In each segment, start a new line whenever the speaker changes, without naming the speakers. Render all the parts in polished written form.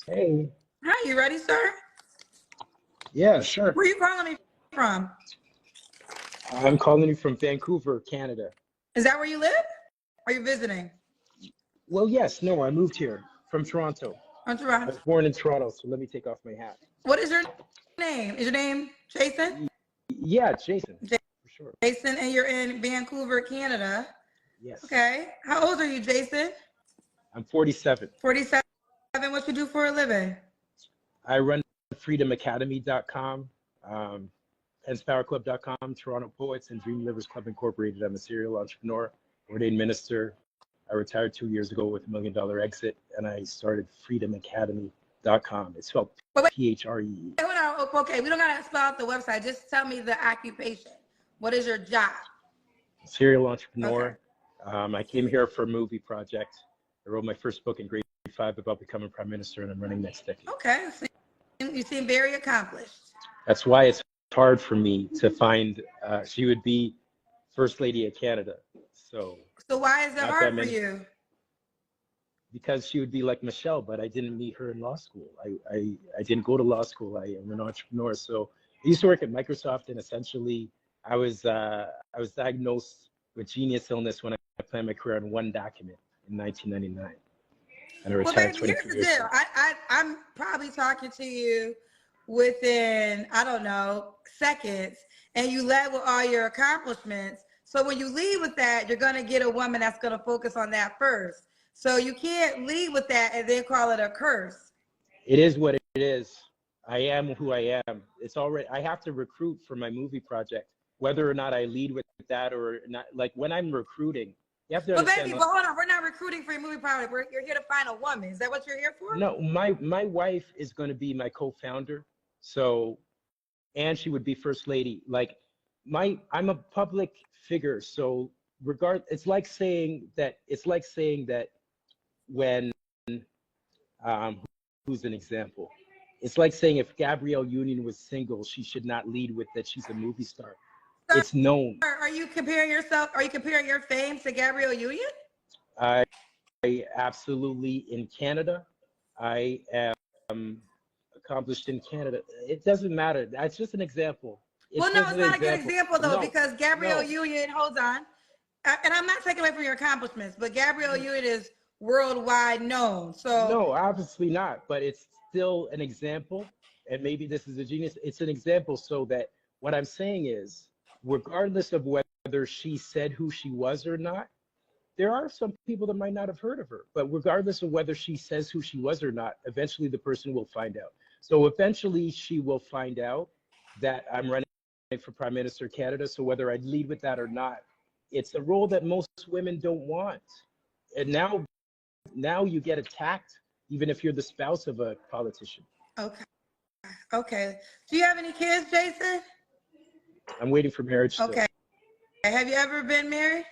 Hey,
Hi, you ready, sir?
yeah, sure.
Where you calling me from?
I'm calling you from Vancouver, Canada.
Is that where you live? Are you visiting?
Well, yes, no, I moved here from Toronto.
On
I
Toronto.
was born in Toronto, so let me take off my hat.
What is your name? Is your name Jason?
Yeah, Jason, for sure.
Jason, and you're in Vancouver, Canada.
Yes,
Okay. How old are you, Jason?
I'm 47.
47. What you do for a living?
I run freedomacademy.com, penspowerclub.com, Toronto Poets, and Dream Livers Club Incorporated. I'm a serial entrepreneur, ordained minister. I retired 2 years ago with $1 million exit, and I started freedomacademy.com. It's spelled
Wait, wait,
P-H-R-E-E.
hold on. Okay, we don't gotta spell out the website. Just tell me the occupation. What is your job?
Serial
Okay.
entrepreneur. I came here for a movie project. I wrote my first book in grade 5 about becoming prime minister, and I'm running next decade.
Okay. So you seem very accomplished.
That's why it's hard for me to find. She would be first lady of Canada, so
So why is it
not that
hard for
many.
you?
Because she would be like Michelle, but I didn't meet her in law school. I didn't go to law school. I am an entrepreneur. So I used to work at Microsoft, and essentially I was diagnosed with genius illness when I planned my career on one document in 1999, and I
Well,
retired
baby, here's
23
the
years
deal.
ago.
I'm probably talking to you within, I don't know, seconds, and you led with all your accomplishments. So when you lead with that, you're going to get a woman that's going to focus on that first. So you can't lead with that and then call it a curse.
It is what it is. I am who I am. It's already. I have to recruit for my movie project, whether or not I lead with that or not. Like when I'm recruiting, you have to
But
understand.
baby, but hold on. We're not recruiting for your movie product. You're here to find a woman. Is that what you're here for?
No, my wife is going to be my co-founder. So, and she would be first lady. Like I'm a public figure. So it's like saying that when, um, who's an example? It's like saying if Gabrielle Union was single, she should not lead with that she's a movie star.
Sir,
It's known.
are you comparing yourself? Are you comparing your fame to Gabrielle Union?
I, I absolutely in Canada. I am accomplished in Canada. It doesn't matter. That's just an example. It's
Well, no,
just
it's
an
not a good
example.
example though,
No,
because Gabrielle
no,
Union, hold on, and I'm not taking away from your accomplishments, but Gabrielle Union is worldwide known. So,
no, obviously not. But it's still an example. And maybe this is a genius. It's an example so that what I'm saying is, regardless of whether she said who she was or not, there are some people that might not have heard of her. But regardless of whether she says who she was or not, eventually the person will find out. So eventually she will find out that I'm running for Prime Minister of Canada. So whether I lead with that or not, it's a role that most women don't want. And now you get attacked, even if you're the spouse of a politician.
okay, okay. Do you have any kids, Jason?
I'm waiting for marriage still.
Okay. Have you ever been married?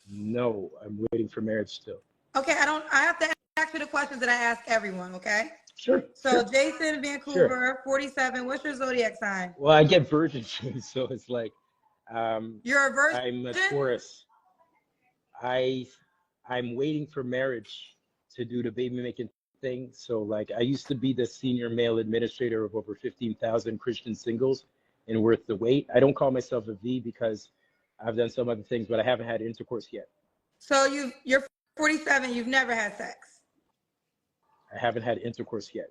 No, I'm waiting for marriage still.
Okay, I have to ask you the questions that I ask everyone, okay?
Sure,
So,
sure,
Jason,
sure.
Vancouver, 47. What's your zodiac sign?
Well, I get virgin genes, so it's like
You're a
I'm a
virgin?
Taurus. I I'm waiting for marriage to do the baby making thing. So like I used to be the senior male administrator of over 15,000 Christian singles in Worth the Wait. I don't call myself a V because I've done some other things, but I haven't had intercourse yet.
So you're 47, you've never had sex.
I haven't had intercourse yet.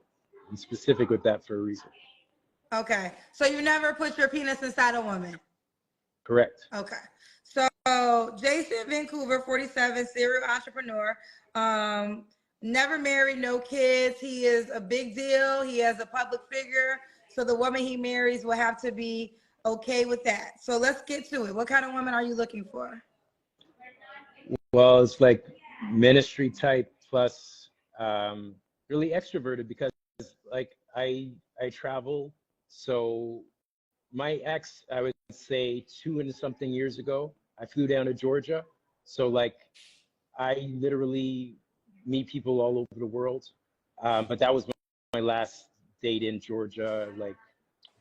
I'm specific with that for a reason.
Okay. So you never put your penis inside a woman.
Correct.
Okay. So Jason Vancouver, 47, serial entrepreneur. Never married, no kids. He is a big deal. He has a public figure. So the woman he marries will have to be okay with that. So let's get to it. What kind of woman are you looking for?
Well, it's like ministry type plus really extroverted because like I travel. So my ex, I would say 2 and something years ago, I flew down to Georgia. So like I literally meet people all over the world. But that was my last date in Georgia, like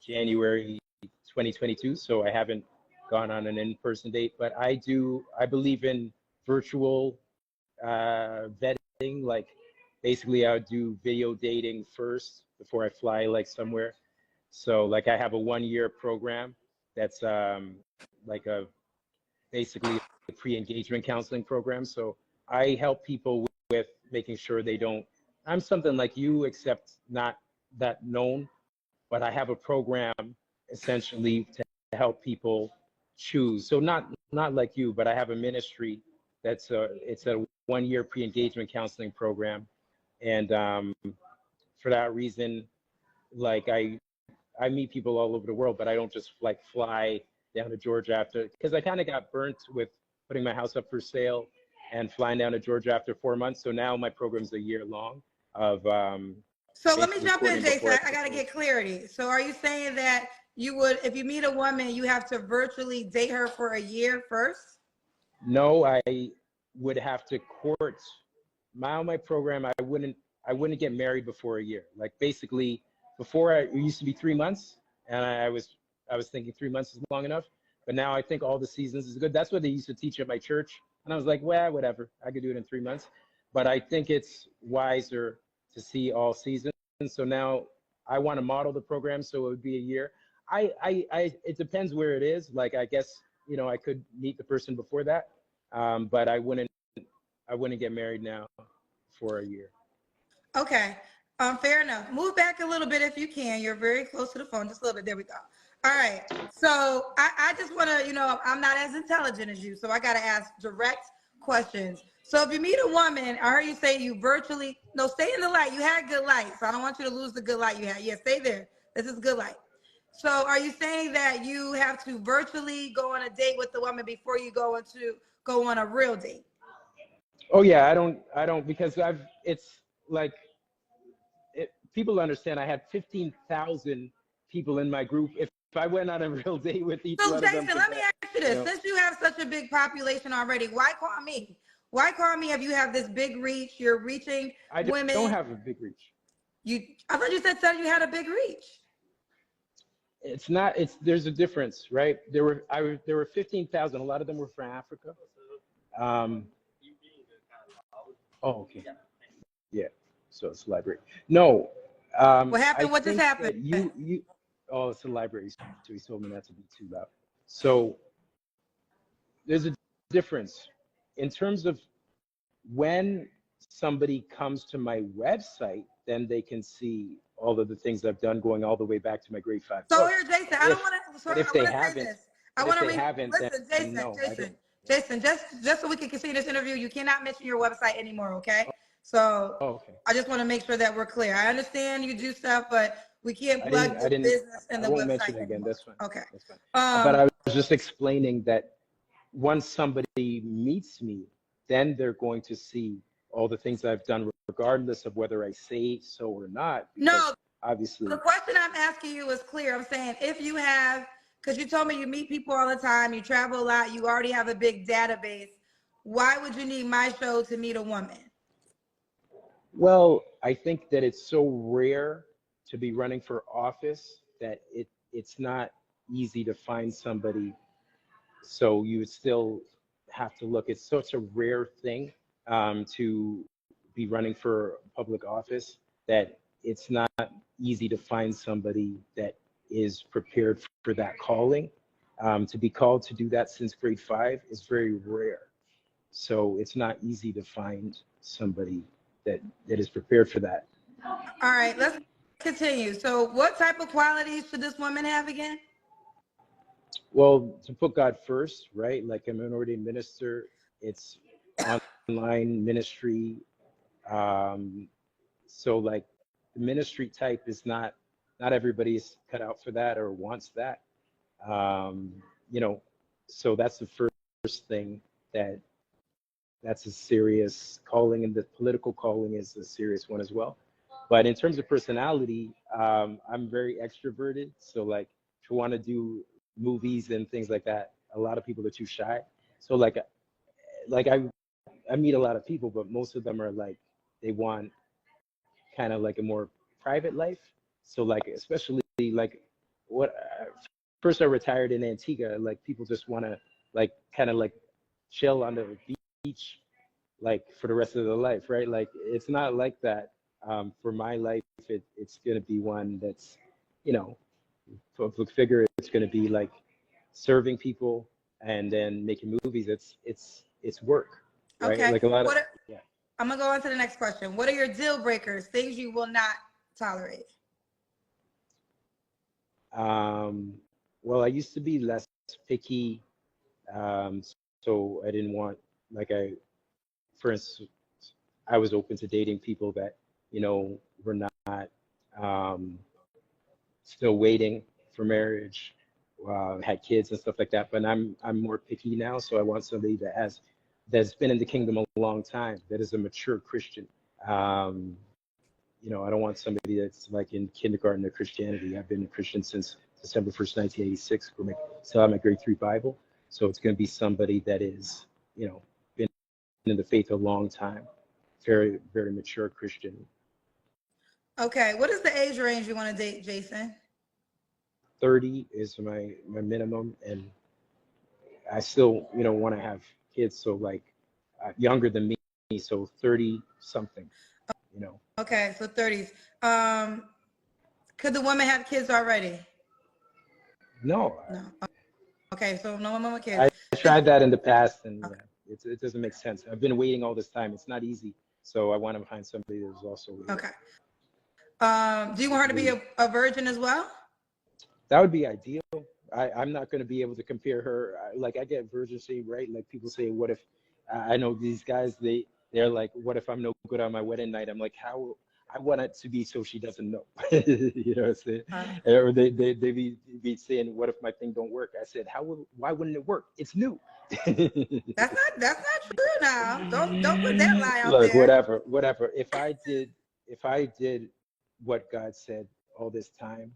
January 2022. So I haven't gone on an in-person date, but I believe in virtual vetting. Like basically I would do video dating first before I fly like somewhere. So like I have a 1 year program that's like a basically a pre-engagement counseling program. So I help people with making sure they don't. I'm something like you, except not that known, but I have a program essentially to help people choose. So not like you, but I have a ministry that's it's a 1 year pre-engagement counseling program, and for that reason, like I meet people all over the world, but I don't just like fly down to Georgia after, because I kind of got burnt with putting my house up for sale and flying down to Georgia after 4 months. So now my program's a year long of
So let me
basically
jump in,
courting
Jason.
before I
I got to
propose.
get clarity. So are you saying that you would, if you meet a woman, you have to virtually date her for a year first?
No, I would have to court my program. I wouldn't get married before a year. Like basically, before it used to be 3 months, and I was thinking 3 months is long enough. But now I think all the seasons is good. That's what they used to teach at my church, and I was like, well, whatever. I could do it in 3 months. But I think it's wiser to see all seasons. So now I want to model the program so it would be a year. It depends where it is. Like I guess I could meet the person before that, but I wouldn't get married now for a year.
Okay. Fair enough. Move back a little bit if you can. You're very close to the phone. Just a little bit. There we go. All right. So I just want to, I'm not as intelligent as you, so I got to ask direct questions. So if you meet a woman, I heard you say you virtually, no, stay in the light. You had good light. So I don't want you to lose the good light you had. Yeah, stay there. This is good light. So are you saying that you have to virtually go on a date with the woman before you go on a real date?
Oh yeah, I don't because it's like people understand I had 15,000 people in my group. If I went on a real date with each
So
one of them,
Jason, let me ask you this.
know,
Since you have such a big population already, why call me? Why call me if you have this big reach? You're reaching
I don't
women.
have a big reach.
I thought you said you had a big reach.
It's not. There's a difference, right? There were 15,000. A lot of them were from Africa. Um, oh, okay. Yeah. So it's a library. No.
What
I
happened? What just
think
happened?
that you. Oh, it's a library. So he told me not to be too loud. So there's a difference in terms of when somebody comes to my website, then they can see all of the things I've done going all the way back to my grade 5
So
book.
here, Jason, I
If
don't want to. So
but if
I
they
want to say
haven't,
this. I
but
want
if
to
they haven't,
listen,
then no, I don't.
Jason. Just so we can continue this interview, you cannot mention your website anymore. Okay. So
Oh, okay.
I just want to make sure that we're clear. I understand you do stuff, but we can't plug
I
the
didn't.
business and
I
the
won't
website
mention it again.
anymore.
That's fine.
Okay.
That's fine. But I
Um,
was just explaining that once somebody meets me, then they're going to see all the things I've done, regardless of whether I say so or not. Because
no,
obviously,
the question I'm asking you is clear. I'm saying if you have, because you told me you meet people all the time, you travel a lot, you already have a big database. Why would you need my show to meet a woman?
well, I think that it's so rare to be running for office that it's not easy to find somebody. So you would still have to look. It's such a rare thing to be running for public office that it's not easy to find somebody that is prepared for that calling. To be called to do that since grade 5 is very rare. So it's not easy to find somebody that is prepared for that.
All right, let's continue. So what type of qualities should this woman have again?
Well, to put God first, right? Like I'm an ordained minister, it's online ministry. So like the ministry type is not everybody's cut out for that or wants that. Um, you know, so that's the first thing that's a serious calling, and the political calling is a serious one as well. But in terms of personality, I'm very extroverted. So like, if you want to do movies and things like that, a lot of people are too shy. So like I meet a lot of people, but most of them are like they want kind of like a more private life. So like especially like what first I retired in Antigua, like people just want to like kind of like chill on the beach, like for the rest of their life, right? Like it's not like that. For my life, it's going to be one that's, you know, public figure. It's going to be like serving people and then making movies. It's work, right?
Okay.
Like a lot of,
What?
yeah.
I'm gonna go on to the next question. What are your deal breakers? Things you will not tolerate.
Um, well, I used to be less picky, um, so I didn't want, like for instance, I was open to dating people that, you know, were not um, still waiting for marriage, had kids and stuff like that. But I'm more picky now, so I want somebody that's been in the kingdom a long time, that is a mature Christian. Um, you know, I don't want somebody that's like in kindergarten of Christianity. I've been a Christian since December 1st, 1986. Still have my grade 3 Bible. So it's going to be somebody that is, you know, been in the faith a long time, very, very mature Christian.
Okay. What is the age range you want to date, Jason?
30 is my minimum, and I still, you know, want to have kids. So like younger than me, so 30 something, you know.
Okay, so 30s. Could the woman have kids already?
No,
No. Okay, so no woman with kids.
I tried that in the past, and yeah, it doesn't make sense. I've been waiting all this time. It's not easy. So I want to find somebody that's also waiting.
Okay. Do you want her to be a virgin as well?
That would be ideal. I'm not going to be able to compare her. Like I get virginity, right? Like people say, what if, I know these guys, they're like, what if I'm no good on my wedding night? I'm like, how? I want it to be so she doesn't know. You know what I'm saying? Or they be saying, what if my thing don't work? I said, why wouldn't it work? It's new.
That's not true now. Don't put that lie out
Look,
there.
whatever. If I did what God said all this time,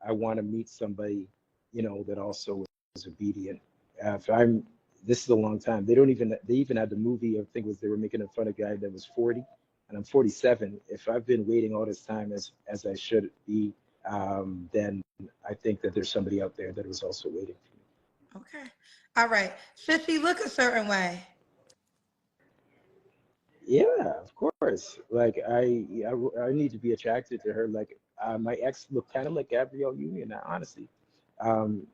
I want to meet somebody, you know, that also is obedient. If I'm, this is a long time. They even had the movie, I think was they were making fun of a guy that was 40, and I'm 47. If I've been waiting all this time as I should be, then I think that there's somebody out there that was also waiting for me.
Okay. All right. Should she look a certain way?
Yeah, of course. Like I need to be attracted to her. Like my ex looked kind of like Gabrielle Union, honestly. Um,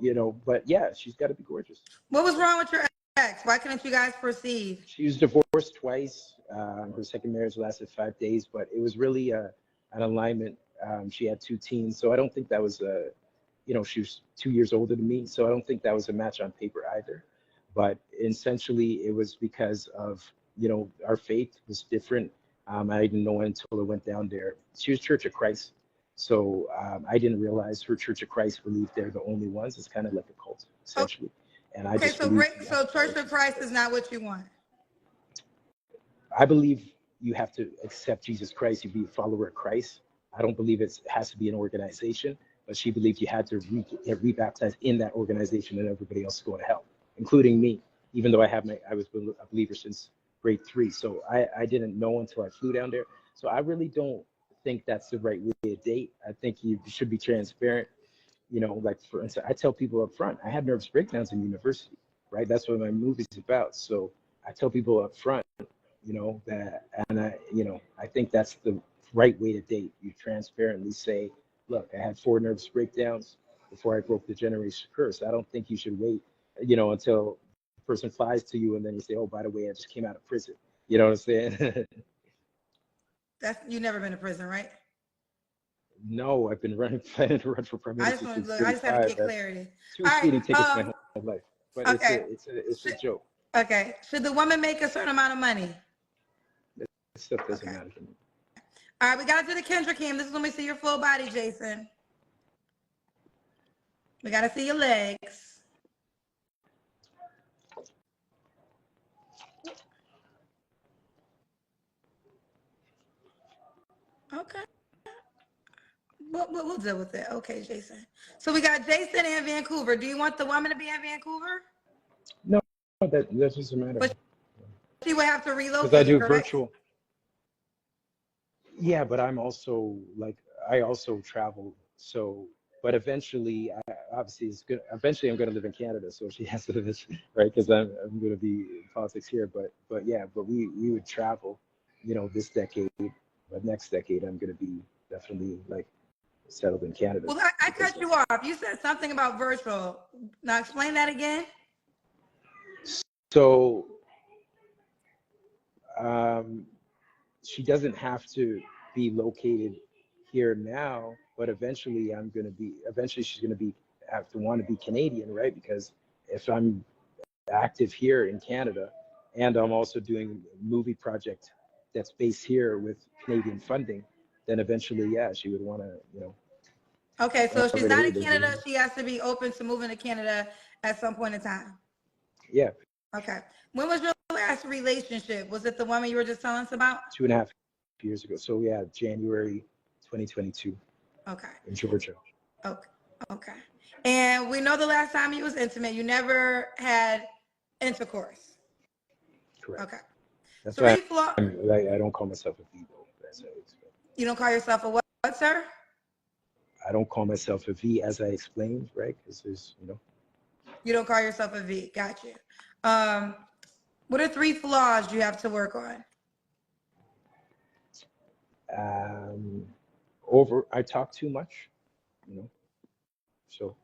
you know, but yeah, she's got to be gorgeous.
What was wrong with your ex? Why couldn't you guys proceed?
She was divorced twice. Her second marriage lasted 5 days, but it was really an alignment. She had two teens, so I don't think that was a, you know, she was 2 years older than me, so I don't think that was a match on paper either. But essentially, it was because of, you know, our faith was different. I didn't know it until I went down there. She was Church of Christ, so I didn't realize her Church of Christ believed they're the only ones. It's kind of like a cult, essentially. And I
Okay,
just
so
believed,
so Church of Christ is not what you want.
I believe you have to accept Jesus Christ. You be a follower of Christ. I don't believe it has to be an organization, but she believed you had to get rebaptized in that organization, and everybody else is going to hell, including me, even though I was a believer since grade 3. So I didn't know until I flew down there. So I really don't think that's the right way to date. I think you should be transparent. You know, like for instance, I tell people up front, I had nervous breakdowns in university, right? That's what my movie's about. So I tell people up front, you know, that, and I think that's the right way to date. You transparently say, look, I had 4 nervous breakdowns before I broke the generation curse. I don't think you should wait, you know, until the person flies to you and then you say, oh, by the way, I just came out of prison. You know what I'm saying?
You never been to prison, right?
No, I've been planning to run for prime
I just
minister
want
since
to I just had to
35.
get clarity.
Two
All right.
speeding tickets my whole life, but
Okay.
it's a joke.
Okay. Should the woman make a certain amount of money?
That stuff doesn't
Okay.
matter to me.
All right, we got to do the Kendra cam. This is when we see your full body, Jason. We got to see your legs. Okay. We'll deal with it. Okay, Jason. So we got Jason in Vancouver. Do you want the woman to be in Vancouver?
No, that doesn't matter.
But she would have to relocate,
Because I do
correct?
virtual. Yeah, but I'm also like, I also travel. So but eventually, obviously, it's good. Eventually, I'm going to live in Canada, so she has to live, right? Because I'm going to be in politics here. But yeah, but we would travel, this decade, but next decade, I'm going to be definitely like settled in Canada.
Well, I cut you off. You said something about virtual. Now explain that again.
So she doesn't have to be located here now, but eventually she's going to have to want to be Canadian, right? Because if I'm active here in Canada and I'm also doing a movie project that's based here with Canadian funding, then eventually, yeah, she would want to,
Okay, so if she's not in
there's
Canada, she has to be open to moving to Canada at some point in time.
Yeah,
Okay. When was your last relationship? Was it the woman you were just telling us about?
2.5 years ago. So yeah, January 2022
Okay.
in Georgia.
Okay. Okay. And we know the last time you was intimate, you never had intercourse.
Correct.
Okay.
That's
Three
why
flaws.
I don't call myself a V though.
You don't call yourself a what, sir?
I don't call myself a V as I explained, right? Because there's,
You don't call yourself a V. Got you. What are 3 flaws you have to work on?
I talk too much, so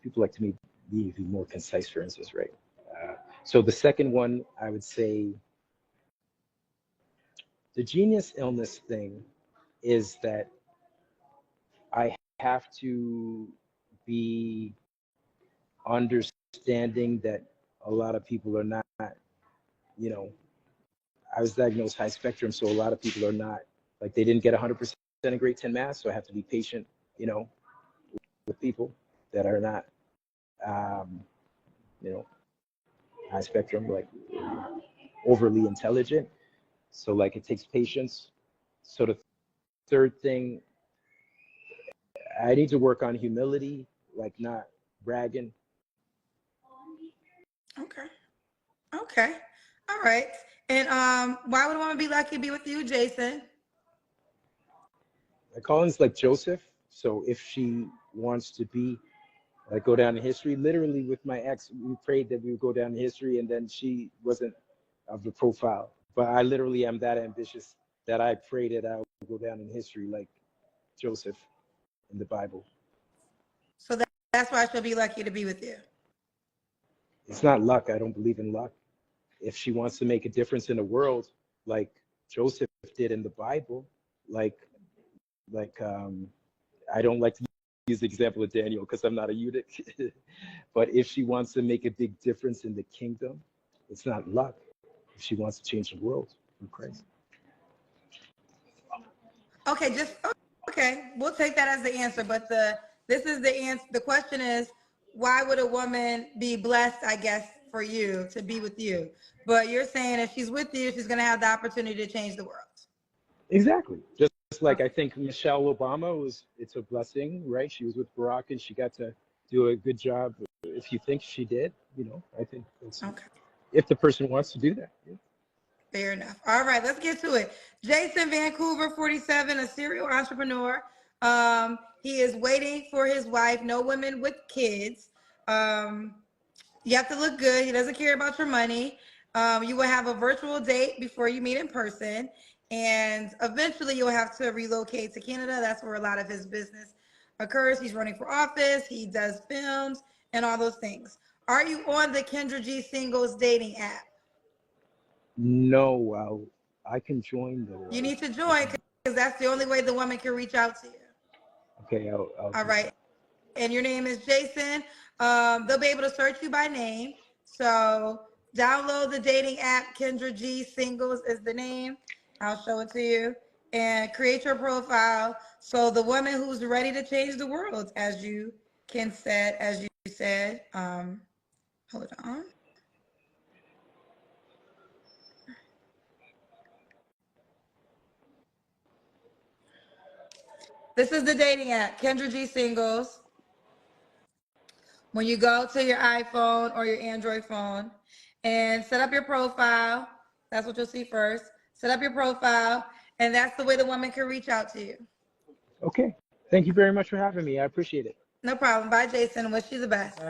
people like to be more concise, for instance, right? So the second one, I would say the genius illness thing is that I have to be understanding that a lot of people are not, I was diagnosed high spectrum, so a lot of people are not, like they didn't get 100% in grade 10 math, so I have to be patient, with people that are not, high spectrum, like overly intelligent. So like it takes patience. So the third thing, I need to work on humility, like not bragging.
Okay. Okay. All right. And why would a woman be lucky to be with you, Jason?
Colin's like Joseph. So if she wants to be like go down in history, literally with my ex, we prayed that we would go down in history, and then she wasn't of the profile. But I literally am that ambitious that I prayed that I would go down in history like Joseph in the Bible.
So that's why she'll be lucky to be with you.
It's not luck. I don't believe in luck. If she wants to make a difference in the world, like Joseph did in the Bible, like I don't like to use the example of Daniel because I'm not a eunuch. But if she wants to make a big difference in the kingdom, it's not luck. If she wants to change the world through Christ.
Okay, okay. We'll take that as the answer. But this is the answer. The question is, why would a woman be blessed, I guess, for you to be with you? But you're saying if she's with you, she's going to have the opportunity to change the world.
Exactly. Just like I think Michelle Obama it's a blessing, right? She was with Barack and she got to do a good job. If you think she did, I think it's okay. If the person wants to do that. Yeah.
Fair enough. All right, let's get to it. Jason Vancouver, 47, a serial entrepreneur. He is waiting for his wife, no women with kids. You have to look good. He doesn't care about your money. You will have a virtual date before you meet in person. And eventually you'll have to relocate to Canada. That's where a lot of his business occurs. He's running for office. He does films and all those things. Are you on the Kendra G Singles dating app?
No, I can join the.
You need to join because that's the only way the woman can reach out to you.
Okay, I'll
all right. And your name is Jason. They'll be able to search you by name. So download the dating app. Kendra G Singles is the name. I'll show it to you. And create your profile. So the woman who's ready to change the world, as you said. Hold on. This is the dating app, Kendra G Singles. When you go to your iPhone or your Android phone and set up your profile, that's what you'll see first. Set up your profile, and that's the way the woman can reach out to you.
Okay. Thank you very much for having me. I appreciate it.
No problem. Bye, Jason. Wish you the best.
Bye.